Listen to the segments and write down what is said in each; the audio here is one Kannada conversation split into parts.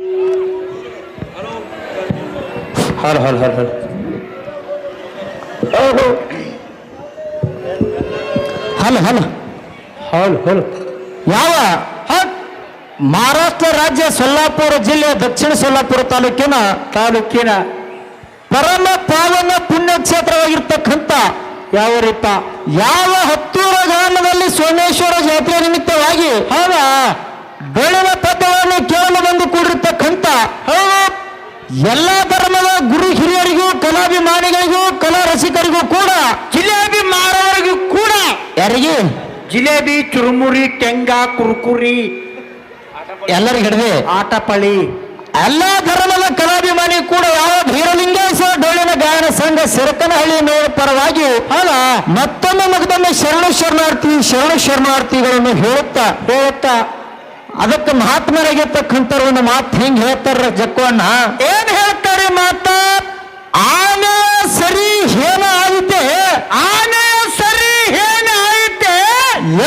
Hello hello hello hello hello hello hello ಯಾವ ಮಹಾರಾಷ್ಟ್ರ ರಾಜ್ಯ ಸೊಲ್ಲಾಪುರ ಜಿಲ್ಲೆ ದಕ್ಷಿಣ ಸೊಲ್ಲಾಪುರ ತಾಲೂಕಿನ ಪರಮ ಪಾವನ ಪುಣ್ಯಕ್ಷೇತ್ರವಾಗಿರ್ತಕ್ಕಂಥ ಯಾವ ಹತ್ತೂರ ಗ್ರಾಮದಲ್ಲಿ ಸೋಮೇಶ್ವರ ಜಾತ್ರೆ ನಿಮಿತ್ತವಾಗಿ ಬೆಳನ ಪದ್ಯವನ್ನು ಕೇಳಲು ಬಂದು ಕೂಡಿರ್ತಕ್ಕಂಥ ಎಲ್ಲಾ ಧರ್ಮದ ಗುರು ಹಿರಿಯರಿಗೂ ಕಲಾಭಿಮಾನಿಗಳಿಗೂ ಕಲಾ ರಸಿಕರಿಗೂ ಕೂಡ ಜಿಲೇಬಿ ಮಾರವರಿಗೂ ಕೂಡ ಯಾರಿಗೆ ಜಿಲೇಬಿ ಚುರುಮುರಿ ಟೆಂಗ ಕುರ್ಕುರಿ ಎಲ್ಲರಿಗೆ ಹಿಡಿದೆ ಆಟಪಳಿ ಎಲ್ಲಾ ಧರ್ಮದ ಕಲಾಭಿಮಾನಿ ಕೂಡ ಯಾವ ಭೀರಲಿಂಗೇಶ್ವರ ಡೊಳ್ಳಿನ ಗಾಯನ ಸಂಘ ಸಿರಕನಹಳ್ಳಿ ಪರವಾಗಿ ಮತ್ತೊಮ್ಮೆ ಮಗದೊಮ್ಮೆ ಶರಣ ಶರಣಾರ್ಥಿಗಳನ್ನು ಹೇಳುತ್ತಾ ಅದಕ್ಕೆ ಮಹಾತ್ಮರಾಗಿರ್ತಕ್ಕಂಥ ಒಂದು ಮಾತು ಹೆಂಗ್ ಹೇಳ್ತಾರ ಜಕ್ಕವನ್ನ ಏನ್ ಹೇಳ್ತಾರೆ ಮಾತ ಆನೆ ಸರಿ ಹೇನ ಆಯಿತೆ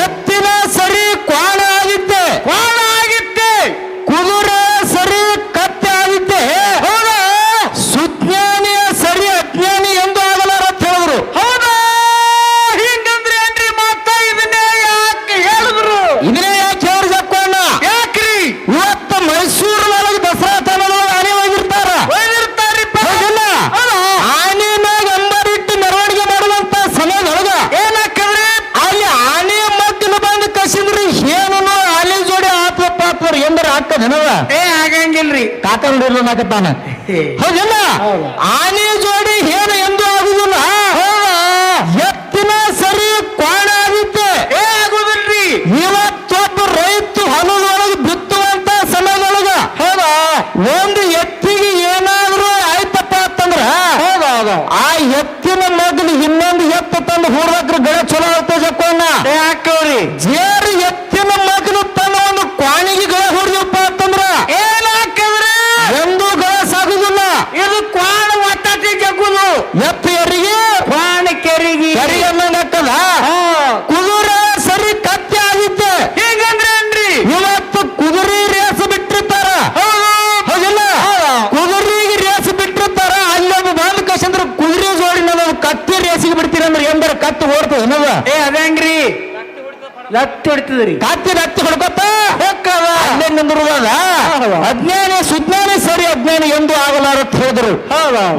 ಎತ್ತಿನ ಸರಿ ಕ್ವಾಣ ಆಗಿತ್ತೆ ಕುದುರೆ ಸರಿ ಕತ್ತೆ ಆಗಿತ್ತೆ ಸುಜ್ಞಾನಿಯ ಸರಿ ಅಜ್ಞಾನಿ ಎಂದು ಆಗಲಾರ ಅಂತ ಹೇಳಿದ್ರು. ಹೌದಾ? ಹಿಂಗಂದ್ರೆ ಏನ್ರಿ ಮಾತ? ಇದನ್ನೇ ಯಾಕೆ ಹೇಳಿದ್ರು? ಜಕ್ಕವನ್ನ ಯಾಕ್ರಿ? ಇವತ್ತು ಮೈಸೂರಿನೊಳಗೆ ದಸರಾ ತಾಣದೊಳಗೆ ಆನೆ ಹೋಗಿರ್ತಾರ. ಆನೆ ಮ್ಯಾಗ ಅಂಬರಿಟ್ಟು ಮೆರವಣಿಗೆ ಮಾಡುವಂತ ಸಮಯದೊಳಗ ಏನಾಕಂದ್ರೆ ಅಲ್ಲಿ ಆನೆ ಮಗ್ಗಲು ಬಂದು ಕಸಿದ್ರಿ ಏನು ಆನೆ ಜೋಡಿ ಆತ್ಮಪಾತ್ವರ್ ಎಂದ್ರೆ ಹಾಕದನವ ಆಗಂಗಿಲ್ರಿ. ಕಾಕಂಡಿರ್ಲು ನಾಕತ್ತಾನ ಹೌದಿಲ್ಲ. ಆನೆ ಜೋಡಿ ಏನು ಎಂದು ಆಗುದಿಲ್ಲ. ಎತ್ತಿನ ಸರಿ ಕ್ವಾಣ ಆಗುತ್ತೆ ಆಗುದಿಲ್ರಿ. ಇವತ್ತೊಬ್ಬ ರೈತ ಹೊಲದೊಳಗೆ ಬಿತ್ತುವಂತ ಸಮಯದೊಳಗ ಒಂದು ಎತ್ತಿಗೆ ಏನಾದ್ರೂ ಆಯ್ತಪ್ಪ ಅಂತಂದ್ರ ಆ ಎತ್ತಿನ ಮಗಲು ಇನ್ನೊಂದು ಎತ್ತು ತಂದು ಹೂರ್ಬೇಕ್ರಿ ಬೆಳೆ ಚಲೋ ಆಗ್ತದೆ ಜಕ್ಕೋಣ ಯಾಕವ್ರಿ? ಜೇರು ಎತ್ತಿನ ಮಗಲು ತನ್ನ ಒಂದು ಕ್ವಾಣಿಗೆ ಗಳ ಹೊಡೆಯಪ್ಪ ಅಂತಂದ್ರ ಏನಾಕಂದ್ರೆ ಎಂದು ಗಳ ಸಾಗುದಿಲ್ಲ. ಇದು ಕ್ವಾಣ ಒತ್ತಾಟಿ ಜಗ್ಗುದು. ಎತ್ತು ಎರಿಗೆ ಕ್ವಾಣ ಕೆರಿಗೆ ಕೆರಿಗೆ ಅನ್ನೋದಕ್ಕದ ಕುದುರೆ ಸರಿ ಕತ್ತೆ ಆಗುತ್ತೆ. ಹೀಗಂದ್ರೆ ಏನ್ರಿ? ಇವತ್ತು ಕುದುರೆ ರೇಸ್ ಬಿಟ್ಟಿರ್ತಾರ ಹೌದಿಲ್ಲ. ಕುದುರೆಗೆ ರೇಸ್ ಬಿಟ್ಟಿರ್ತಾರ. ಅಲ್ಲೊಬ್ಬ ಬಂದ ಕಸಂದ್ರ ಕುದುರೆ ಜೋಡಿನ ಕತ್ತಿ ರೇಸಿಗೆ ಬಿಡ್ತೀರಂದ್ರೆ ಎಂದರೆ ಕತ್ತು ಓಡ್ತದ ಅನ್ನೋದ ಅದಂಗ್ರಿ ಲತ್ತಿ ಹೊಡಿತದ್ರಿ. ಕತ್ತಿ ಹೊಡ್ಕೊತ ಅಲ್ಲೇ ನಿಂದಿರುವಾಗ ಅಜ್ಞಾನಿ ಸುಜ್ಞಾನಿ ಸರಿ ಅಜ್ಞಾನಿ ಎಂದು ಆಗಲಾರತ್ ಹೋದ್ರು.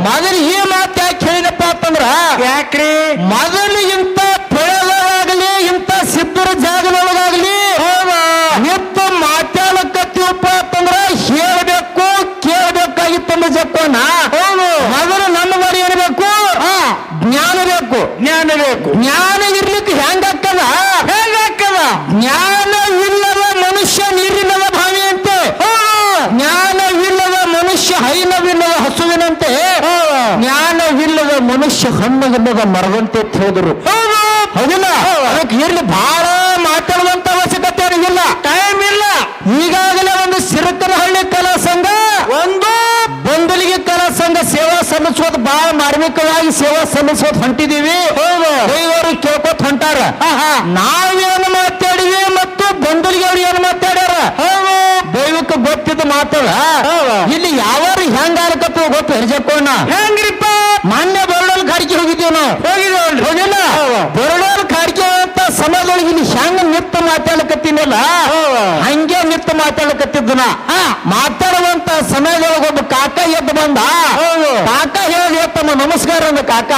ಮೊದಲು ಈ ಮಾತು ಯಾಕೆ ಹೇಳಿದಪ್ಪ ಅಂತಂದ್ರ ಯಾಕ್ರಿ? ಮೊದಲು ಇಂಥ ಪೆಳಗಾಗಲಿ ಇಂಥ ಸಿದ್ಧರ ಜಾಗದೊಳಗಾಗಲಿ ನಿತ್ತ ಮಾತಾಡಕತ್ತೀವಪ್ಪ ಅಂತಂದ್ರ ಹೇಳ್ಬೇಕು ಕೇಳಬೇಕಾಗಿತ್ತಂದ ಜಪ್ಪನ ಮೊದಲು ನಮ್ಮ ಬರಿ ಏನ್ಬೇಕು? ಜ್ಞಾನ ಬೇಕು. ಜ್ಞಾನ ಇರ್ಲಿಕ್ಕೆ ಹೆಂಗಾಕ್ಕದ ಜ್ಞಾನವಿಲ್ಲದ ಮನುಷ್ಯ ನೀರಿಲ್ಲದ ಭಾವಿ ಅಂತೆ. ಜ್ಞಾನವಿಲ್ಲದ ಮನುಷ್ಯ ಹೈನವಿಲ್ಲದ ಹಸುವಿನಂತೆ. ಜ್ಞಾನವಿಲ್ಲದ ಮನುಷ್ಯ ಹಣ್ಣುವಿಲ್ಲದ ಮರದಂತೆ ಹೋದರು. ಹೌದಿಲ್ಲ. ಅದಕ್ಕೆ ಇರ್ಲಿ ಬಹಳ ಮಾತಾಡುವಂತ ಅವಶ್ಯಕತೆ ಇಲ್ಲ. ಟೈಮ್ ಇಲ್ಲ. ಈಗಾಗಲೇ ಒಂದು ಸಿರಕನಹಳ್ಳಿ ಕಲಾ ಸಂಘ ಒಂದು ಬಂದಲಿಗೆ ಕಲಾ ಸಂಘ ಸೇವಾ ಸಲ್ಲಿಸೋದು ಬಹಳ ಮಾರ್ಮಿಕವಾಗಿ ಸೇವಾ ಸಲ್ಲಿಸೋದು ಹೊಂಟಿದೀವಿ. ದೈವರು ಕೇಳ್ಕೊತ ಹೊಂಟಾರ. ನಾವೇನು ಮಾತಾಡಿವಿ ಮತ್ತು ಬಂದಲಿಗೆ ಅವ್ರು ಏನು ಮಾತಾಡ್ಯಾರ ದೈವಕ್ಕೆ ಗೊತ್ತಿದ್ದ ಮಾತಾಡ ಇಲ್ಲಿ ಯಾವ ಹೆಂಗ ಆಲಕತ್ತ ಗೊತ್ತು ಹೆಜ್ಜಕ್ಕೋಣ ಹೆಂಗ್ರಿಪ್ಪ? ಮೊನ್ನೆ ಬರಡೋಲ್ ಕಾಡಿಕೆ ಹೋಗಿದ್ದೀವಿ ನಾವು. ಹೋಗಿಲ್ಲ. ಬರಡೋಲ್ ಕಾಡಿಕೆ ಅಂತ ಸಮಯದೊಳಗೆ ಇಲ್ಲಿ ಹೆಂಗ ನಿತ್ತ ಮಾತಾಡಕತ್ತೀನಲ್ಲ ಹಂಗೆ ನಿತ್ತ ಮಾತಾಡಕತ್ತಿದ್ದನ. ಮಾತಾಡುವಂತ ಸಮಯದೊಳಗೆ ಒಬ್ಬ ಕಾಕ ಎದ್ದು ಬಂದ. ಕಾಕ ಹೇಳಿ ತಮ್ಮ ನಮಸ್ಕಾರ ಅಂದ. ಕಾಕ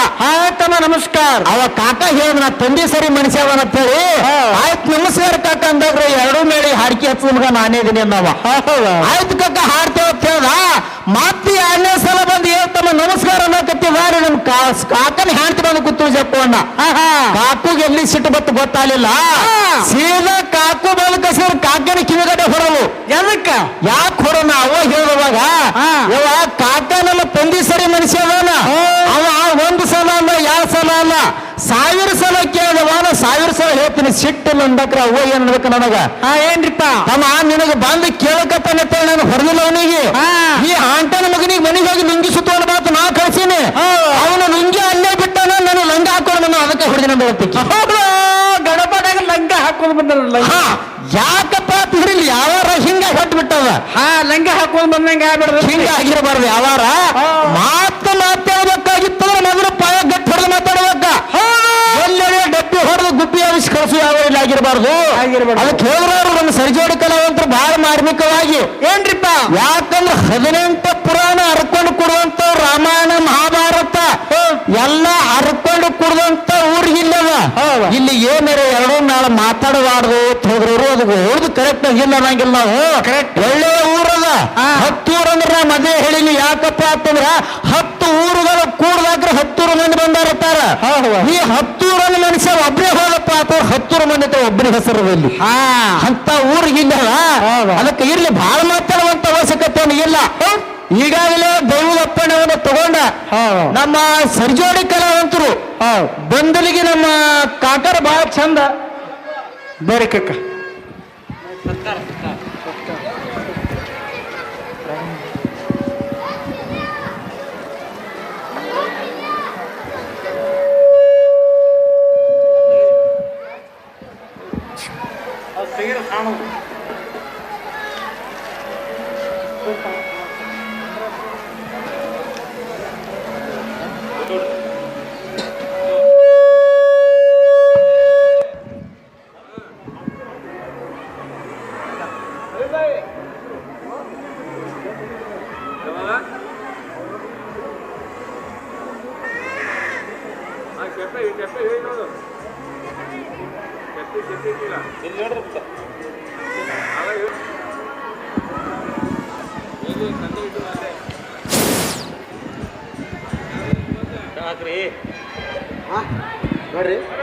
ತಮ್ಮ ನಮಸ್ಕಾರ. ಅವ ಕಾಕ ಹೇಳಿದ ನಾ ತಂದೆ ಸರಿ ಮನುಷ್ಯವನ ಅಂತ ಹೇಳಿ ಆಯ್ತು ನಮಸ್ಕಾರ ಕಾಕ ಅಂದಾಗ್ರೆ ಎರಡೂ ಮೇಳಿ ಹಾಡಿಕೆ ಹಚ್ಚದ ಮಗ ನಾನೇ ಇದೀನಿ ಅಂದವ. ಆಯ್ತು ಕಾಕ ಹಾಡ್ತೇವ ಅಂತ ಹೇಳ್ದ. ಮತ್ತೆ ಎರಡನೇ ಸಲ ಬಂದು ಹೇಳ್ತಮ್ಮ ನಮಸ್ಕಾರ ಅನ್ನಕತ್ತಿದ್ದಾರೆ. ನಮ್ ಕಾಕನ ಹಾಡ್ತಿ ಬಂದು ಕೂತು ಜಪ್ಪಣ್ಣ. ಕಾಕುಗೆ ಎಲ್ಲಿ ಸಿಟ್ಟು ಬತ್ತು ಗೊತ್ತಾಗಲಿಲ್ಲ. ಸೀದಾ ಕಾಕು ಬಂದ ಕಸ ಕಾಕನ ಕಿವಿಗಡೆ ಹೊರವು. ಎದಕ್ಕ ಯಾಕೆ ಹೊರೋಣ ಅವ ಹೇಳುವಾಗ ಇವ ಕಾಕ ನಮ್ಮ ತಂದೆ ಸರಿ ಮನುಷ್ಯ ಅದಾನ. ಅವ ಒಂದು ಸಲ ಅಲ್ಲ ಯಾವ ಸಲ ಅಲ್ಲ 1000 ಸಲ ಕೇಳಿದವ. 1000 ಸಲ ಹೇಳ್ತೀನಿ ಸಿಟ್ಟಿಲ್ಲ ಅಂದಕ್ರ ಅವ ಏನ್ ಅನ್ಬೇಕು ನನಗ ಏನ್ರಿಪ್ಪ ತಮ್ಮ ನಿನಗೆ ಬಂದು ಕೇಳಕತ್ತಾನೆ ನಾನು ಹೊರದಿಲ್ಲ ಅವನಿಗೆ. ಈ ಆಂಟನ ಮಗನಿಗೆ ಮನೆಗೆ ಹೋಗಿ ಲುಂಗಿ ಸುತ್ತೋಣ ಮಾತು ನಾ ಕಳ್ಸೀನಿ. ಅವನು ಲುಂಗಿ ಅಲ್ಲೇ ಬಿಟ್ಟಾನ. ನಾನು ಲಂಗ ಹಾಕೊಂಡು ನಾನು ಅದಕ್ಕೆ ಹೊರದಿನ ಬೆಳತಿಕ್ಕೆ ಗಣಪಟಾಗ ಲಂಗ ಹಾಕೊಂಡು ಬಂದ ಯಾಕಪ್ಪ ಅಂತ ಹಿಡಿಲಿ ಯಾವ ಹಿಂಗ ಹೊಟ್ಟು ಬಿಟ್ಟ ಆಗ್ಬಿಟ್ಟದ. ಲಂಗ ಹಾಕೊಂಡ್ ಬಂದಂಗ ಆಗ್ಬಿಡ್ದು. ಹಿಂಗ ಆಗಿರಬಾರ್ದು. ಯಾವಾರ ಮಾತಾಡ್ಬೇಕಾಗಿತ್ತಂದ್ರೆ ಮೊದಲು ಪಾಯ ಗಟ್ಟಿ ಹೊಡೆದು ಮಾತಾಡ್ಬೇಕ. ಎಲ್ಲೆಡೆ ಡಬ್ಬಿ ಹೊಡೆದು ಗುಬ್ಬಿ ಆವಿಸಿ ಕಳಿಸು ಯಾವ ಇಲ್ಲ ಆಗಿರಬಾರ್ದು. ಅದಕ್ಕೆ ಹೇಳಿದ್ರು ನಮ್ಮ ಸರ್ಜೋಡಿ ಕಲಾವಂತರು ಬಹಳ ಮಾರ್ಮಿಕವಾಗಿ ಏನ್ರಿಪ್ಪ, ಯಾಕಂದ್ರೆ 18 ಪುರಾಣ ಹರ್ಕೊಂಡು ಕೊಡುವಂತ ರಾಮಾಯಣ ಮಹಾಭಾರತ ಎಲ್ಲ ಹರ್ಕೊಂಡು ಕೊಡುವಂತ ಊರಿಗಿಲ್ಲದ. ಇಲ್ಲಿ ಏನಾರ ಎರಡೂ ನಾಳೆ ಮಾತಾಡಬಾರ್ದು ಹೋದ್ರು ಅದು ಹೊಡೆದು ಕರೆಕ್ಟ್ ಇಲ್ಲ ಅನ್ನಂಗಿಲ್ಲ ನಾವು. ಒಳ್ಳೆ ಊರದ 10 ಊರು ಅಂದ್ರೆ ನಾ ಮದುವೆ ಹೇಳಿಲ್ಲ. ಯಾಕಪ್ಪ ಅಂತಂದ್ರ 10 ಊರುಗಳು ಕೂಡ್ದಾಕ್ರೆ 10 ಮಂದಿ ಬಂದಾರತ್ತಾರ. ಈ 10 ಊರನ್ನ ಮನುಷ್ಯ ಒಬ್ಬರೇ ಹೋದಪ್ಪ ಅಥವಾ 10 ಮಂದಿ ಒಬ್ಬರಿ ಹೆಸರು ಇಲ್ಲಿ ಅಂತ ಊರಿಗಿಲ್ಲ. ಅದಕ್ಕೆ ಇರ್ಲಿ ಬಹಳ ಮಾತಾಡುವಂತ ಅವಶ್ಯಕತೆ ಇಲ್ಲ. ಈಗಾಗಲೇ ದೈವದ ಅಪ್ಪಣೆಯನ್ನು ತಗೊಂಡ ನಮ್ಮ ಸರ್ಜೋಡಿ ಕಲಾವಂತರು ಬಂದಲಿಗೆ ನಮ್ಮ ಕಾಕರ ಬಹಳ ಚಂದ ಬೇರೆ ಕಕ್ಕ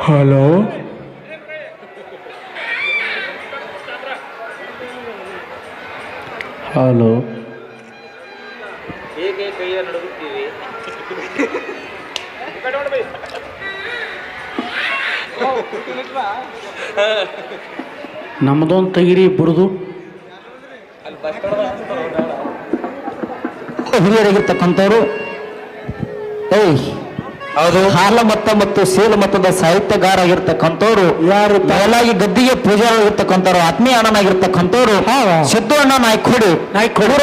ಹಲೋ ಹಲೋ ಹೇಗೆ ಕೈಯ ನಡುಗುತ್ತೀವಿ? ನಮ್ದೊಂದು ತೆಗಿರಿ ಬುಡ್ದು ಹಿರಿಯರಾಗಿರ್ತಕ್ಕಂಥವ್ರು ಹೌದು ಹಾಲ ಮತ್ತ ಮತ್ತು ಸೇಲ ಮತ್ತದ ಸಾಹಿತ್ಯಗಾರ ಆಗಿರ್ತಕ್ಕಂಥವ್ರು ಯಾರು ಬಯಲಾಗಿ ಗದ್ದಿಗೆ ಪೂಜಾರ ಆಗಿರ್ತಕ್ಕಂಥವ್ರು ಆತ್ಮೀಯ ಅಣ್ಣನಾಗಿರ್ತಕ್ಕಂಥವ್ರು ಸಿದ್ದು ಅಣ್ಣ ನಾಯ್ಕೋಡಿ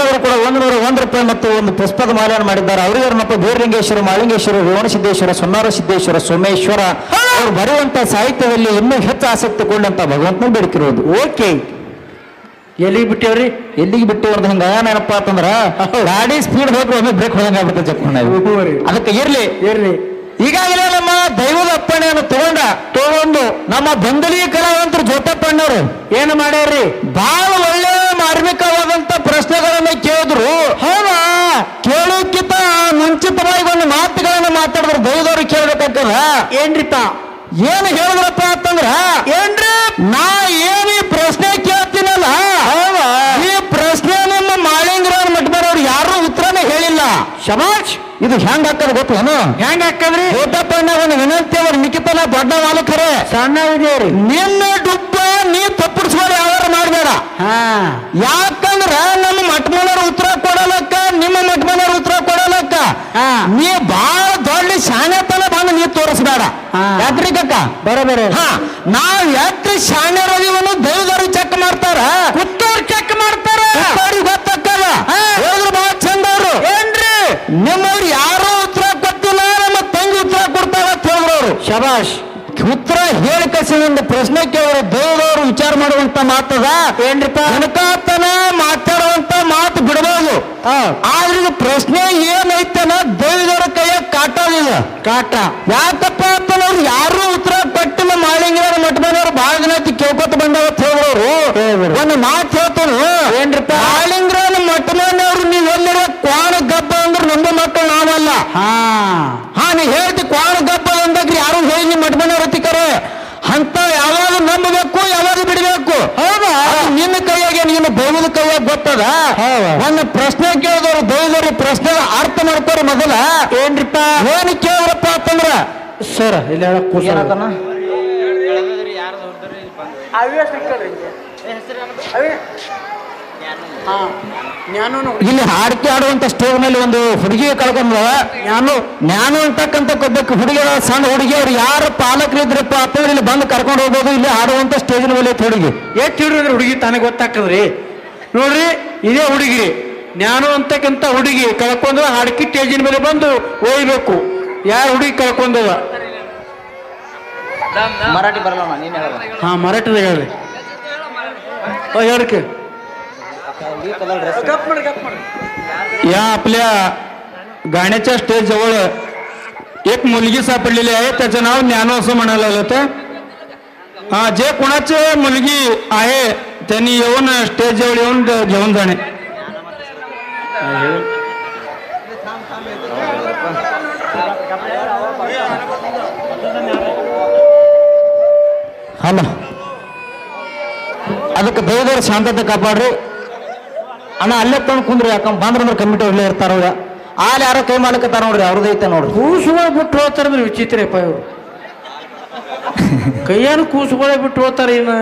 ಅವರು ಕೂಡ 101 ರೂಪಾಯಿ ಮತ್ತು ಒಂದು ಪುಷ್ಪದ ಮಾಲೆಯನ್ನು ಮಾಡಿದ್ದಾರೆ. ಅವರಿಗೆ ಮತ್ತು ಬೀರಲಿಂಗೇಶ್ವರ, ಮಾಳಿಂಗೇಶ್ವರ, ರೇವಣಸಿದ್ದೇಶ್ವರ, ಸೊನ್ನಾರಸಿದ್ದೇಶ್ವರ, ಸೋಮೇಶ್ವರ ಅವರು ಬರುವಂತ ಸಾಹಿತ್ಯದಲ್ಲಿ ಇನ್ನೂ ಹೆಚ್ಚು ಆಸಕ್ತಿ ಕೊಂಡಂತ ಭಗವಂತನ ಬೇಡಿಕಿರೋದು. ಓಕೆ, ಎಲ್ಲಿಗೆ ಬಿಟ್ಟೇವ್ರಿ? ಎಲ್ಲಿಗೆ ಬಿಟ್ಟಿವ್ರದ್ದು ಹಿಂಗ ಏನಪ್ಪಾ ಅಂತಂದ್ರ ಗಾಡಿ ಸ್ಪೀಡ್ ಹೋಗ್ರು ಒಮ್ಮೆ ಬ್ರೇಕ್ ಹೊದಂಗ ಆಗ್ಬಿಡ್ತದೆ ಚೆಕ್. ಅದಕ್ಕೆ ಇರ್ಲಿ ಇರ್ಲಿ. ಈಗಾಗಲೇ ನಮ್ಮ ದೈವದ ಅಪ್ಪಣೆಯನ್ನು ತಗೊಂಡು ನಮ್ಮ ಬಂದಲಿ ಕಲಾವಂತರು ಜೋತಪ್ಪಣ್ಣವರು ಏನು ಮಾಡ್ಯಾರ್ರಿ? ಬಹಳ ಒಳ್ಳೆ ಮಾರ್ಮಿಕವಾದಂತ ಪ್ರಶ್ನೆಗಳನ್ನ ಕೇಳಿದ್ರು. ಹೌದಾ, ಕೇಳೋಕ್ಕಿಂತ ಮುಂಚಿತವಾಗಿ ಒಂದು ಮಾತುಗಳನ್ನ ಮಾತಾಡಿದ್ರು. ದೈವದವ್ರು ಕೇಳ್ಬೇಕಾಗ್ತದ. ಏನ್ರಿಪ್ಪ? ಏನು ಹೇಳಿದ್ರಪ್ಪ ಅಂತಂದ್ರ ಏನ್ರಿ? ನಾ ಏನ್ ಈ ಪ್ರಶ್ನೆ ಕೇಳ್ತೀನಲ್ಲ, ಈ ಪ್ರಶ್ನೆ ನಿಮ್ಮ ಮಾಳಿಂಗರಾವ್ ಮಠದವ್ರು ಯಾರು ಉತ್ತರನೇ ಹೇಳಿಲ್ಲ. ಶಬಾಷ್. ಇದು ಹೆಂಗ್ ಹಾಕದ್ ಗೊತ್ತೇನು? ಹೆಂಗ್ ಹಾಕದ್ರಿ? ದೊಡ್ಡಪ್ಪಣ್ಣ ಒಂದು ವಿನಂತಿ ಅವ್ರ ನಿಖಿತನ ದೊಡ್ಡ ಮಾಲಕರೇ ಸಣ್ಣ ವಿಜಯರಿ ನಿನ್ನ ಡುಬ್ಬ ನೀ ತಪ್ಪಿಸ್ಕೊಂಡು ಯಾರು ಮಾಡಬೇಡ. ಯಾಕಂದ್ರ ನಮ್ಮ ಮಠಮನವ್ರ ಉತ್ತರ ಕೊಡಲಕ್ಕ, ನಿಮ್ಮ ಮಠಮನವ್ರ ಉತ್ತರ ಕೊಡಲಕ್ಕ ನೀ ಬಹಳ ದೊಡ್ಡ ಶಾಣೆತನ ಬಂದು ನೀ ತೋರಿಸ್ಬೇಡ. ಯಾಕ್ರಿ ಕಕ್ಕ? ಬರೋಬರ. ನಾವ್ ಯಾಕ್ರಿ ಶಾಣ್ಯರದಿವನು ದೈವದವ್ರು ಚೆಕ್ ಮಾಡ್ತಾರ, ಕುತ್ತವ್ರು ಚೆಕ್ ಮಾಡ್ತಾರ, ಗೊತ್ತಕ್ಕಲ್ಲ ಹೋದ್ರು ಬಹಳ ಚಂದ ಅವರು. ಏನ್ರಿ ನಿಮ್ಮವ್ರು ಯಾರು ಉತ್ತರ ಕೊಟ್ಟಿಲ್ಲ, ನಮ್ಮ ತಂಗಿ ಉತ್ತರ ಕೊಡ್ತಾರ ಅಂತ ಹೇಳಿದ್ರು. ಶಬಾಷ್. ಉತ್ತರ ಹೇಳಿ ಕಸಿದ ಪ್ರಶ್ನೆ ಕೇಳಿದ್ರು. ದೈವದವರು ವಿಚಾರ ಮಾಡುವಂತ ಮಾತದ. ಏನ್ರಿಪ್ಪ? ಕನಕಾತನ ಮಾತಾಡುವಂತ ಮಾತು ಬಿಡಬಹುದು. ಆದ್ರೆ ಇದು ಪ್ರಶ್ನೆ ಏನೈತನ ದೈವದವರ ಕೈಯ ಕಾಟೋದಿಲ್ಲ. ಕಾಟ ಯಾಕಪ್ಪ ಅಂತನವ್ರು ಯಾರು ಉತ್ತರ ಕೊಟ್ಟಿಲ್ಲ. ಮಾಳಿಂಗರ ಮಠದವ್ರು ಬಹಳ ದಿನ ಕೇಳ್ಕೊತ ಬಂದವ ಹೇಳೋರು. ಒಂದು ಮಾತು ಹೇಳ್ತಾನು. ಏನ್ರಿಪ್ಪ? ಮಾಳಿಂಗರ ಮಠದವ್ರು ನೀವೆಲ್ಲರ ಕ್ವಾಣ ಗಬ್ಬ ಅಂದ್ರೆ ನಮ್ಮ ಮಕ್ಕಳು ನಾವಲ್ಲ. ನೀ ಹೇಳ್ತಿ ಕ್ವಾಣ ಗಬ್ಬ ಅಂದಾಗ್ರಿ ಯಾರು ಹೇಳಿ ಮಠದವ್ರ ಅತಿಕರೆ ಅಂತ ಯಾವಾಗ ನಂಬಬೇಕು ಯಾವಾಗ ಬಿಡಬೇಕು. ಹೌದಾ? ನಿನ್ನ ಕೈಯಾಗೆ ನೀನು ದೈವದ ಕೈಯಾಗ ಗೊತ್ತದ. ಒಂದು ಪ್ರಶ್ನೆ ಕೇಳಿದವರು ದೈವದವ್ರ ಪ್ರಶ್ನೆ ಅರ್ಥ ಮಾಡ್ಕೋರಿ ಮೊದಲ. ಏನ್ರಿಪ್ಪ? ಏನು ಕೇಳ್ರಪ್ಪ ಅಂತಂದ್ರ ಸರ್ ಇಲ್ಲಿ ಇಲ್ಲಿ ಹಾಡಿಕೆ ಆಡುವಂತ ಸ್ಟೇಜ್ ಮೇಲೆ ಒಂದು ಹುಡುಗಿ ಕಳ್ಕೊಂಡ ಜ್ಞಾನು ಅಂತಕ್ಕಂಥ ಕೊಬ್ಬಕ್ಕೆ ಹುಡುಗಿ ಸಣ್ಣ ಹುಡುಗಿ ಅವ್ರು ಯಾರು ಪಾಲಕರಿದ್ರಪ್ಪ ಅಂತಂದ್ರೆ ಇಲ್ಲಿ ಬಂದು ಕರ್ಕೊಂಡು ಹೋಗ್ಬೋದು. ಇಲ್ಲಿ ಆಡುವಂತ ಸ್ಟೇಜಿನ ಮೇಲೆ ಹುಡುಗಿ ಎಷ್ಟು ಹಿಡಿದ್ರೆ ಹುಡುಗಿ ತಾನೇ ಗೊತ್ತಾಗ್ತದ್ರಿ. ನೋಡ್ರಿ ಇದೇ ಹುಡುಗಿ ಜ್ಞಾನ ಅಂತಕ್ಕಂಥ ಹುಡುಗಿ ಕಳ್ಕೊಂಡ್ರ ಹಡಕಿ ಸ್ಟೇಜಿನ ಮೇಲೆ ಬಂದು ಒಯ್ಬೇಕು. ಯಾರು ಹುಡುಗಿ ಕಳ್ಕೊಂಡದ? मराठी बरला ना ನೀನೇ ಹೇಳ. ಹಾ ಮರಾಠದ ಹೇಳ್ರಿ. ಹೇಳಕ್ಕೆ या आपल्या गाण्याच्या स्टेज जवळ एक मुलगी सापडलेली आहे. त्याचं नाव ज्ञानो असं म्हणायला लागलं तर जे कोणाचे मुलगी आहे त्यांनी येऊन स्टेज जवळ येऊन घेऊन जाणे. ಹಲೋ ಅದಕ್ಕೆ ದಯವಿಟ್ಟು ಶಾಂತತೆ ಕಾಪಾಡ್ರಿ ಅಣ್ಣ. ಅಲ್ಲೇ ತಂದು ಕುಂದ್ರಿ, ಯಾಕಂದ್ರೆ ಬಂದ್ರೆ ಕಮಿಟಿ ಇಲ್ಲೇ ಇರ್ತಾರ. ಅಲ್ಲಿ ಯಾರೋ ಕೈ ಮಾಡ್ಲಕತ್ತಾರ ನೋಡ್ರಿ, ಅವ್ರದೈತೆ ನೋಡ್ರಿ. ಕೂಸುಗಳ ಬಿಟ್ಟು ಹೋಗ್ತಾರಂದ್ರೆ ವಿಚಿತ್ರಪ್ಪ ಇವರು. ಕೈಯನ್ನು ಕೂಸುಗಳೇ ಬಿಟ್ಟು ಹೋಗ್ತಾರೆ. ಇನ್ನು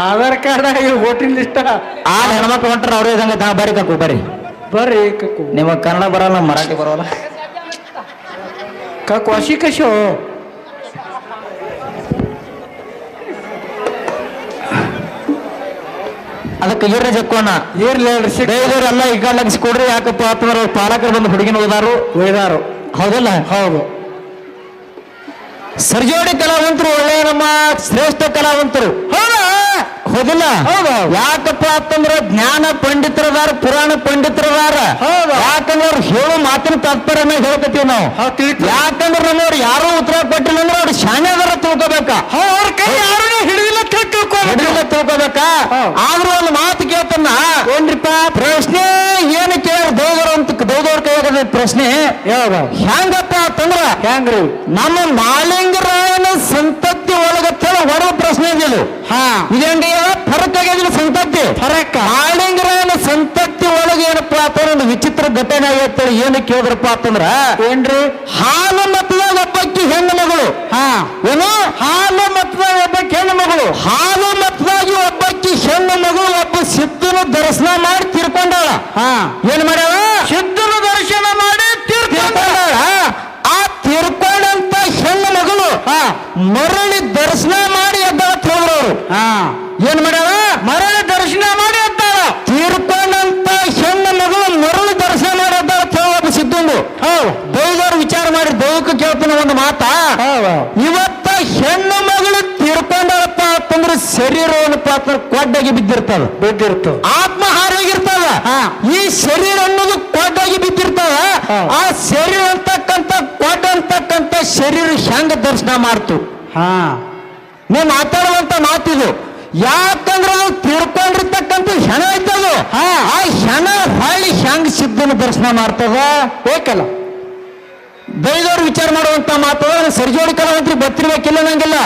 ಆಧಾರ್ ಕಾರ್ಡ್ ಆಗಿ ವೋಟಿಂಗ್ ಲಿಸ್ಟ್ ಆ ಹೆಣ್ಮಕ್ಳು ಹೊಂಟ್ರ ಅವ್ರೇ ಇದಂಗೆ ಬರ್ರಿ ಕಕ್ಕು ಬರ್ರಿ ಬರ್ರಿ ಕಕ್ಕು. ನಿಮಗೆ ಕನ್ನಡ ಬರಲ್ಲ, ಮರಾಠಿ ಬರೋಲ್ಲ. ಕಕ್ಕು ಹಸಿ ಕಶೋ ಅದಕ್ಕೆ ಇರ್ರಿ ಜಕ್ಕೋಣ ಇರ್ಲಿ ಹೇಳ್ರಿ. ಎಲ್ಲ ಈಗ ಲಕ್ಷ ಕೊಡ್ರಿ. ಯಾಕಪ್ಪ ಅಂತಂದ್ರೆ ಅವ್ರ ಪಾಲಕರು ಬಂದು ಹುಡುಗಿನ ಒಯ್ದಾರು. ಹೌದಲ್ಲ? ಹೌದು. ಸರ್ಜೋಡಿ ಕಲಾವಂತರು ಒಳ್ಳೆಯ ನಮ್ಮ ಶ್ರೇಷ್ಠ ಕಲಾವಂತರು. ಹೌದಿಲ್ಲ? ಹೌದು. ಯಾಕಪ್ಪ ಅಂತಂದ್ರೆ ಜ್ಞಾನ ಪಂಡಿತರದಾರ, ಪುರಾಣ ಪಂಡಿತರದಾರ. ಯಾಕಂದ್ರೆ ಅವ್ರು ಹೇಳೋ ಮಾತಿನ ತಾತ್ಪರ್ಯನ ಹೇಳ್ಕತ್ತೀವಿ ನಾವು. ಯಾಕಂದ್ರೆ ನಮ್ಮವ್ರು ಯಾರು ಉತ್ತರ ಕೊಟ್ಟಿಲ್ಲ ಅಂದ್ರೆ ಅವ್ರು ಶಾಣ್ಯದಾರ ತಿಳ್ಕೊಬೇಕ. ಅವ್ರ ಕೈ ಯಾರು ಹಿಡಿದಿಲ್ಲ ತಿಳ್ಕೊಬೇಕಾ. ಆದ್ರೂ ಒಂದು ಮಾತು ಕೇಳ್ತನ್ನ ಏನ್ರಿಪ್ಪ ಪ್ರಶ್ನೆ ಏನು ಕೇಳ ದೌದವ್ರ ಕೈಯಾಗದ ಪ್ರಶ್ನೆ ಹೆಂಗಪ್ಪ ಅಂತಂದ್ರ ಹೆಂಗ್ರಿ ನಮ್ಮ ಮಾಳಿಂಗರಾಯನ ಸಂತತಿ ಒಳಗತ್ತೇಳ ಹೊಡೆದ ಪ್ರಶ್ನೆ ಇದಿದು. ಇದೇಂಡಿ ಫರಕ್ ಆಗಿದ್ರು ಸಂತತಿ ಫರಕ್. ಮಾಳಿಂಗರಾಯನ ಸಂತತಿ ಒಳಗೆ ಏನಪ್ಪಾ ಅಂತಂದ್ರೆ ಒಂದು ವಿಚಿತ್ರ ಘಟನೆ ಆಗತ್ತೇಳಿ ಏನು ಕೇಳಿದ್ರಪ್ಪ ಅಂತಂದ್ರ ಏನ್ರಿ ಹಾಲು ಮತದಾಗ ಒಬ್ಬಕ್ಕಿ ಹೆಣ್ಣು ಮಗಳು. ಏನು ಹಾಲು ಮತದಾಗ ಒಬ್ಬಕ್ಕಿ ಹೆಣ್ಣು ಮಗಳು. ಹಾಲು ಮತದಾಗಿ ಒಬ್ಬಕ್ಕಿ ಹೆಣ್ಣು ಮಗಳು ಒಬ್ಬ ಸಿದ್ಧನ ದರ್ಶನ ಮಾಡಿ ತೀರ್ಕೊಂಡಾಳ. ಏನ್ ಮಾಡ್ಯಾಳ? ಸಿದ್ಧನ ದರ್ಶನ ಮಾಡಿ ತೀರ್ಕೊಂಡಾಳ. ಆ ತೀರ್ಕೊಂಡಂತ ಹೆಣ್ಣು ಮಗಳು ಮರಳಿ ದರ್ಶನ ಮಾಡಿ ಎದ್ದಾಳ ಹೋದ್ರು. ಏನ್ ಮಾಡ್ಯಾಳ? ಮರಳಿ ದರ್ಶನ ಮಾಡಿ ಎದ್ದಾಳ. ತೀರ್ಕೊಂಡಂತ ಹೆಣ್ಣು ಮಗಳು ಮರಳಿ ದರ್ಶನ ಮಾಡಿ ಎದ್ದಾಳ ಒಬ್ಬ ಸಿದ್ಧಂದು. ದೈವದವ್ರು ವಿಚಾರ ಮಾಡಿ ದೈವಕ್ಕೆ ಕೇಳ್ತಾನೆ ಒಂದು ಮಾತಾ. ಇವತ್ತ ಹೆಣ್ಣು ಮಗಳು ತೀರ್ಕೊಂಡಳಪ್ಪ ಅಂತಂದ್ರೆ ಶರೀರ ಏನಪ್ಪ ಅಂತಂದ್ರೆ ಕೊಡ್ಡಾಗಿ ಬಿದ್ದಿರ್ತದ. ಆತ್ಮ ಹಾರೋಗಿರ್ತದ. ಈ ಶರೀರ ಅನ್ನೋದು ಕೊಡ್ಡಾಗಿ ಬಿದ್ದಿರ್ತದ. ಆ ಶರೀರ ಅಂತಕ್ಕಂಥ ಕೊಡ್ಡ ಅಂತಕ್ಕಂಥ ಶರೀರ ಹೆಂಗ ದರ್ಶನ ಮಾಡ್ತು? ನೀವು ಮಾತಾಡುವಂತ ಮಾತಿದು. ಯಾಕಂದ್ರೆ ಅದು ತೀರ್ಕೊಂಡಿರ್ತಕ್ಕಂಥ ಹೆಣ ಐತದು. ಆ ಹೆಣ ಹೊಳ್ಳಿ ಹೆಂಗ್ ಸಿದ್ಧನ ದರ್ಶನ ಮಾಡ್ತದ ಬೇಕಲ್ಲ. ದೈವದವ್ರು ವಿಚಾರ ಮಾಡುವಂತ ಮಾತು ಸರ್ಜೋಡಿ ಕಲಾವಂತರು ಗೊತ್ತಿರ್ಬೇಕಿಲ್ಲ ನಂಗಿಲ್ಲ.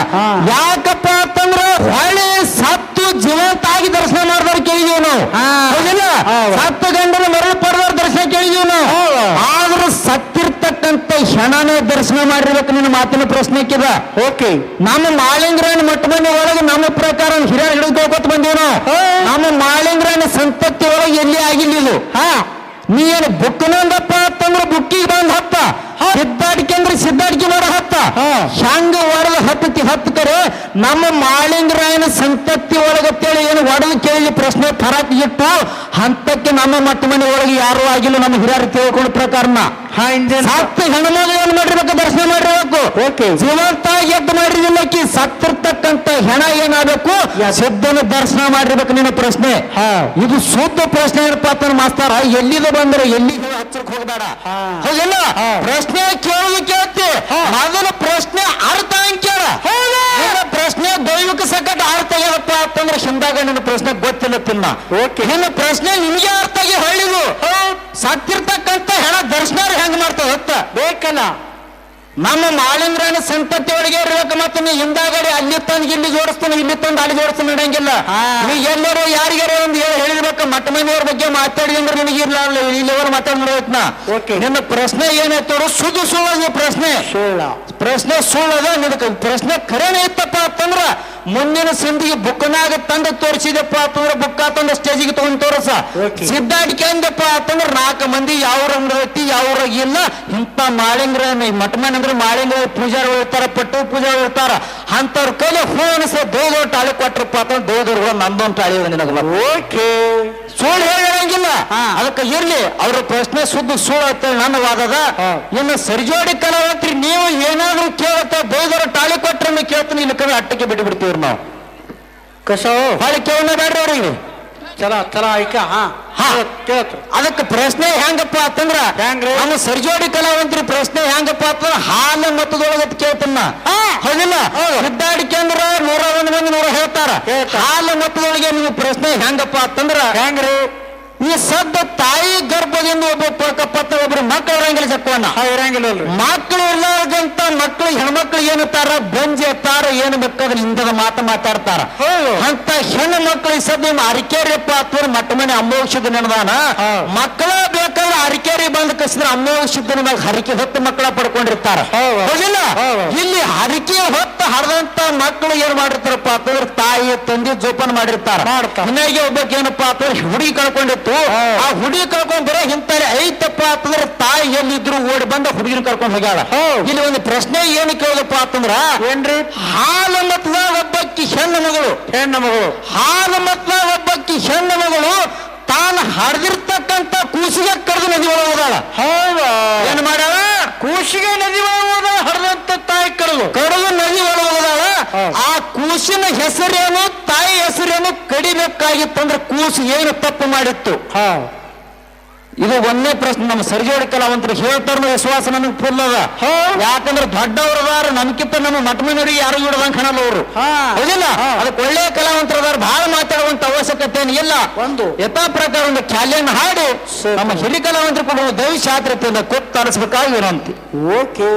ಯಾಕಪ್ಪ ಅಂತಂದ್ರೆ ಹೊಳ್ಳಿ ಸತ್ತು ಜೀವಂತ ಆಗಿ ದರ್ಶನ ಮಾಡಿದವ್ರು ಕೇಳಿದೀವಿ ನಾವು. ಹೌದಿಲ್ಲ? ಸತ್ತು ಗಂಡನ ಮರಳು ಪಡೆದವ್ರ ದರ್ಶನ ಕೇಳಿದೀವಿ ನಾವು. ಆದ್ರೂ ಸತ್ತಿರ್ತಕ್ಕಂಥ ಹೆಣನೇ ದರ್ಶನ ಮಾಡಿರ್ಬೇಕು. ನಿನ್ನ ಮಾತಿನ ಪ್ರಶ್ನೆ ಹಾಕಿದ. ಓಕೆ, ನಮ್ಮ ಮಾಳಿಂಗರಾಯನ ಮಟ್ಟ ಮನೆ ಒಳಗೆ ನಮ್ಮ ಪ್ರಕಾರ ಹಿರಿಯರು ಹಿಡಿದುಕೋತ ಬಂದೀವಿ ನಾವು. ನಮ್ಮ ಮಾಳಿಂಗರಾಯನ ಸಂತತಿ ಒಳಗೆ ಎಲ್ಲಿ ಆಗಿಲ್ಲ ಇದು. ನೀ ಏನು ಬುಕ್ಕನಂದಪ್ಪ ಅಂತಂದ್ರೆ ಬುಕ್ಕಿಗೆ ಬಂದ್ ಹತ್ತ, ಸಿದ್ದಾಡಿಕೆ ಅಂದ್ರೆ ಸಿದ್ದಾಡಿಕೆ ಮಾಡೋ ಹತ್ತ. ಹೆಂಗ ಒಡೆದು ಹತ್ತು ಕರೆ ನಮ್ಮ ಮಾಳಿಂಗರಾಯನ ಸಂತತಿ ಒಳಗತ್ತೇಳಿ ಏನು ಒಡೆದು ಕೇಳಿ ಪ್ರಶ್ನೆ ಫರಕ್ ಇಟ್ಟು ಹಂತಕ್ಕೆ ನಮ್ಮ ಮಟ್ಟ ಮನೆ ಒಳಗೆ ಯಾರು ಆಗಿಲ್ಲ. ನಮ್ಮ ಹಿರಿಯರು ತಿಳ್ಕೊಂಡ ಪ್ರಕಾರನ ಸತ್ತ ಹೆಣ್ಮಗಳು ಏನ್ ಮಾಡಿರ್ಬೇಕು? ದರ್ಶನ ಮಾಡಿರ್ಬೇಕು. ಜೀವಂತ ಎದ್ದು ಮಾಡಿರ್ಲಿಲ್ಲಕ್ಕಿ ಸತ್ತಿರ್ತಕ್ಕಂಥ ಹೆಣ ಏನಾಗಬೇಕು? ಸಿದ್ಧನ ದರ್ಶನ ಮಾಡಿರ್ಬೇಕು. ನಿನ್ನ ಪ್ರಶ್ನೆ ಇದು ಶುದ್ಧ ಪ್ರಶ್ನೆ ಏನಪ್ಪ ಅಂತ ಮಾಸ್ತಾರ. ಎಲ್ಲಿದು ಬಂದ್ರೆ ಎಲ್ಲಿಗೆ ಹಚ್ಚಕ್ ಹೋಗ್ಬೇಡ. ಹೌದಿಲ್ಲ? ಪ್ರಶ್ನೆ ಕೇಳೋದು ಕೇಳ್ತಿ. ಮೊದಲ ಪ್ರಶ್ನೆ ಅರ್ಥ ಅಂಕ್ಯಾರ. ಪ್ರಶ್ನೆ ದೈವಿಕ ಸಂಕಟ ಅರ್ಥ ಆಗ್ಯದಪ್ಪ ಅಂತಂದ್ರೆ ಹಿಂದಾಗ ನಿನ್ನ ಪ್ರಶ್ನೆ ಗೊತ್ತಿಲ್ಲ ತಿನ್ನ. ನಿನ್ನ ಪ್ರಶ್ನೆ ನಿಮಗೆ ಅರ್ಥ ಆಗಿ ಹೇಳಿದು. ಸತ್ತಿರ್ತಕ್ಕಂಥ ಹೆಣ ದರ್ಶನ ಹೆಂಗ್ ಮಾಡ್ತಾವ ಹೊತ್ತ ಬೇಕಲ್ಲ. ನಮ್ಮ ಮಾಳಿಂಗರಾಯನ ಸಂತತಿ ಒಳಗೆ ಇರ್ಬೇಕು. ಮತ್ತೆ ನೀ ಹಿಂದಾಗಡೆ ಅಲ್ಲಿ ತಂದು ಇಲ್ಲಿ ಜೋಡಿಸ್ತಾನೆ, ಇಲ್ಲಿ ತಂದು ಅಲ್ಲಿ ಜೋಡಿಸ್ತಾನೆ ಇಡಂಗಿಲ್ಲ. ನೀ ಎಲ್ಲರೂ ಯಾರಿಗಾರ ಒಂದು ಹೇಳಿರ್ಬೇಕು. ಮಟ್ಟ ಮನೆಯವ್ರ ಬಗ್ಗೆ ಮಾತಾಡಿ ಅಂದ್ರೆ ನಿನಗೆ ಇರ್ಲಾರ್ಲ ಇಲ್ಲಿವರೆಗೆ ಮಾತಾಡ್ಬೇಕು. ನಿನ್ನ ಪ್ರಶ್ನೆ ಏನಾಯ್ತು? ಸುಳ್ಳು ಪ್ರಶ್ನೆ. ಪ್ರಶ್ನೆ ಸುಳ್ಳದ ನಿನಗೆ ಪ್ರಶ್ನೆ ಖರೇನೆ ಇತ್ತಪ್ಪ ಅಂತಂದ್ರ ಮುಂದಿನ ಸಂದಿಗೆ ಬುಕ್ನಾಗ ತಂದು ತೋರಿಸಿದಪ್ಪ ಅಂತಂದ್ರ ಬುಕ್ಕ ತಂದು ಸ್ಟೇಜಿಗೆ ತಗೊಂಡ್ ತೋರಸ Okay. ಸಿದ್ಧಾಡ್ಕೊಂಡಪ್ಪ ಅಂತಂದ್ರ 4 ಮಂದಿ ಯಾವ ಐತಿ ಯಾವ ಇಲ್ಲ ಇಂಥ ಮಾಳಿಂಗ್ರ ಮಠಮನ್ ಅಂದ್ರೆ ಮಾಳಿಂಗ್ರ ಪೂಜಾರಿಗಳು ಇರ್ತಾರ ಪಟ್ಟು ಪೂಜಾರಿಗಳು ಇರ್ತಾರ ಅಂತವ್ರ ಕೈಲಿ ಹೂ ಅನಿಸ ದೇವ್ದವ್ರ ಟಾಳಿ ಕೊಟ್ರಪ್ಪ ಅಂತಂದ್ರ ದೇವ್ದವ್ರ ನಂದೊಂದು ಟಾಳಿ ನಿನಗ ಓಕೆ ಸುಳ್ಳು ಹೇಳಂಗಿಲ್ಲ ಅದಕ್ಕೆ ಇರ್ಲಿ ಅವ್ರ ಪ್ರಶ್ನೆ ಸುಳ್ಳು ಅಂತ ನನ್ನ ವಾದದ ಇನ್ನು ಸರಿಜೋಡಿ ಕಲಾವಂತ್ರಿ ನೀವು ಏನಾದ್ರೂ ಕೇಳತ್ತ ದೇವ್ದವ್ರ ಟಾಳಿ ಕೊಟ್ರನ್ನು ಕೇಳ್ತೀನಿ ಇಲ್ಲ ಕಡೆ ಅಟ್ಟಕ್ಕೆ ಬಿಟ್ಟು ಬಿಡ್ತೀವ್ರಿ ನಾವು ಕಸೋ ಹೊಳಿ ಕೇಳೋಣ ಬೇಡ್ರಿ ಅವ್ರಿಗೆ ಚಲ ಐಕ ಕೇಳ್ತು ಅದಕ್ಕೆ ಪ್ರಶ್ನೆ ಹೆಂಗಪ್ಪ ಅಂತಂದ್ರ ಹೆಂಗ್ರಿ? ನಮ್ಮ ಸರಿಜೋಡಿ ಕಲಾವಂತ್ರಿ ಪ್ರಶ್ನೆ ಹೆಂಗಪ್ಪ ಅಂತಂದ್ರ ಹಾಲು ಮತದೊಳಗ ಕೇಳ್ತನ್ನ ಹೌದಿಲ್ಲ ಸಿದ್ದಾಡಿಕೆಂದ್ರ 101 ಮಂದಿ 100 ಹೇಳ್ತಾರ ಹಾಲು ಮತದೊಳಗೆ ನೀವು ಪ್ರಶ್ನೆ ಹೆಂಗಪ್ಪ ಅಂತಂದ್ರ ಹೆಂಗ್ರಿ ಈ ಸದ್ದ ತಾಯಿ ಗರ್ಭದಿಂದ ಒಬ್ಬ ಒಬ್ರು ಮಕ್ಕಳು ಇರಂಗಿಲ್ಲ ಚಕ್ಕವನ್ನ ಇರಂಗಿಲ್ಲಲ್ರಿ ಮಕ್ಕಳು ಇರ್ಲಾರ್ದಂತ ಮಕ್ಕಳು ಹೆಣ್ಮಕ್ಳು ಏನುತ್ತಾರ ಬಂಜಿ ಎತ್ತಾರ ಏನು ಬೇಕಾದ್ರೆ ಹಿಂದದ ಮಾತಾಡ್ತಾರ ಅಂತ ಹೆಣ್ಣು ಮಕ್ಕಳು ಈ ಸದ್ದ ನಿಮ್ಮ ಅರಿಕೇರಿಯಪ್ಪ ಅಥವಾ ಮಟ್ಟ ಮನೆ ಅಮೋಕ್ಷದ ನೆನದಾನ ಮಕ್ಕಳ ಬೇಕಾದ್ರೆ ಅರಿಕೇರಿ ಬಂದ ಕಸಿದ್ರೆ ಅಮೋಕ್ಷದ ಮ್ಯಾಗ ಹರಿಕೆ ಹೊತ್ತು ಮಕ್ಕಳ ಪಡ್ಕೊಂಡಿರ್ತಾರ ಹೌದಿಲ್ಲ ಇಲ್ಲಿ ಹರಿಕೆ ಹೊತ್ತು ಹರಿದಂತ ಮಕ್ಕಳು ಏನ್ ಮಾಡಿರ್ತಾರಪ್ಪ ಅಂತಂದ್ರೆ ತಾಯಿ ತಂದೆ ಜೋಪಾನ ಮಾಡಿರ್ತಾರ ಮನೆಗೆ ಒಬ್ಬಕ್ಕೆ ಏನಪ್ಪಾ ಅಂತಂದ್ರೆ ಹುಡುಗಿ ಕಳ್ಕೊಂಡಿತ್ತು ಆ ಹುಡುಗಿ ಕಳ್ಕೊಂಡ್ ಬರೋ ಇಂತಾರೆ ಐತಪ್ಪ ಅಂತಂದ್ರೆ ತಾಯಿ ಎಲ್ಲಿದ್ರು ಓಡಿ ಬಂದ ಹುಡುಗಿನ ಕರ್ಕೊಂಡ್ ಹೋಗ್ಯಾಳ ಇಲ್ಲಿ ಒಂದು ಪ್ರಶ್ನೆ ಏನು ಕೇಳದಪ್ಪ ಅಂತಂದ್ರ ಏನ್ರಿ ಹಾಲು ಮತದಾಗ ಒಬ್ಬಕ್ಕಿ ಹೆಣ್ಣು ಮಗಳು ಹಾಲು ಮತದಾಗ ಒಬ್ಬಕ್ಕಿ ಹೆಣ್ಣು ಮಗಳು ತಾನು ಹರಿದಿರ್ತಕ್ಕಂತ ಕೂಸಿಗೆ ಕರೆದು ನದಿ ಒಳಗೆ ಹೋದಾಳ ಏನ್ ಮಾಡ್ಯಾಳ ಕೂಸಿಗೆ ನದಿ ಒಳಗೋದ ಹರಿದಂತ ತಾಯಿ ಕರೆದು ನದಿ ಒಳಗೆ ಹೋದಾಳ ಆ ಕೂಸಿನ ಹೆಸರೇನು ತಾಯಿ ಹೆಸರೇನು ಕಡಿಬೇಕಾಗಿತ್ತಂದ್ರೆ ಕೂಸು ಏನು ತಪ್ಪು ಮಾಡಿತ್ತು ಇದು ಒಂದೇ ಪ್ರಶ್ನೆ ನಮ್ಮ ಸರಿಜೋಡಿ ಕಲಾವಂತರಿಗೆ ಹೇಳ್ತಾರ ವಿಶ್ವಾಸ ನನಗೆ ಫುಲ್ ಅದ ಯಾಕಂದ್ರೆ ದೊಡ್ಡವ್ರದಾರ ನಮ್ಕಿಂತ ನಮ್ಮ ಮಠಮನವರಿಗೆ ಯಾರು ಹಿಡ್ದಂಗ್ ಕಾಣಲ್ಲ ಅವರು ಹೌದಿಲ್ಲ ಅದಕ್ಕೆ ಒಳ್ಳೆಯ ಕಲಾವಂತರದಾರ ಬಹಳ ಮಾತಾಡುವಂತ ಅವಶ್ಯಕತೆ ಇಲ್ಲ ಒಂದು ಯಥಾ ಪ್ರಕಾರ ಒಂದು ಖ್ಯಾಲಿಯನ್ನು ಹಾಡಿ ನಮ್ಮ ಹಿರಿ ಕಲಾವಂತರು ಕೂಡ ದೈವ ಶಾಸ್ತ್ರತೆಯಿಂದ ಕೊಟ್ಟು ತರಿಸ್ಬೇಕಾಗಿ ವಿನಂತಿ ಓಕೆ